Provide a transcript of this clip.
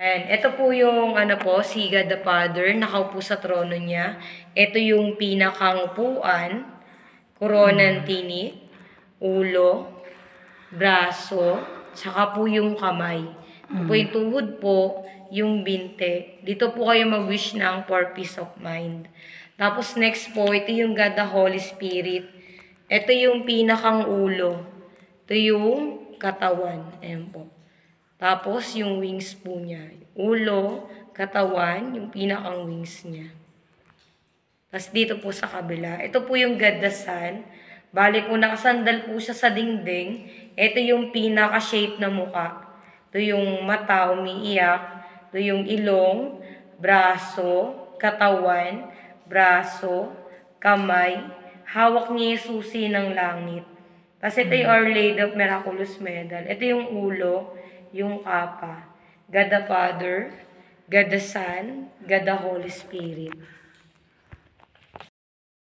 Ayan, ito po yung si God the Father, nakaupo sa trono niya. Ito yung pinakang upuan, koronang tinik, ulo, braso, tsaka po yung kamay. Ito po yung tuhod po, yung binte. Dito po kayo mag-wish ng for peace of mind. Tapos next po, ito yung God the Holy Spirit. Ito yung pinakang ulo. Ito yung katawan. Ayan po. Tapos, yung wings po niya. Ulo, katawan, yung pinakang wings niya. Tapos dito po sa kabila. Ito po yung God the Son. Bali po nakasandal po siya sa dingding. Ito yung pinaka-shape na muka. Ito yung mata, umiiyak. Ito yung ilong, braso, katawan, braso, kamay. Hawak niya yung susi ng langit. Tapos ito yung Our Lady of Miraculous Medal. Ito yung ulo, yung kapa. God the Father, God the Son, God the Holy Spirit.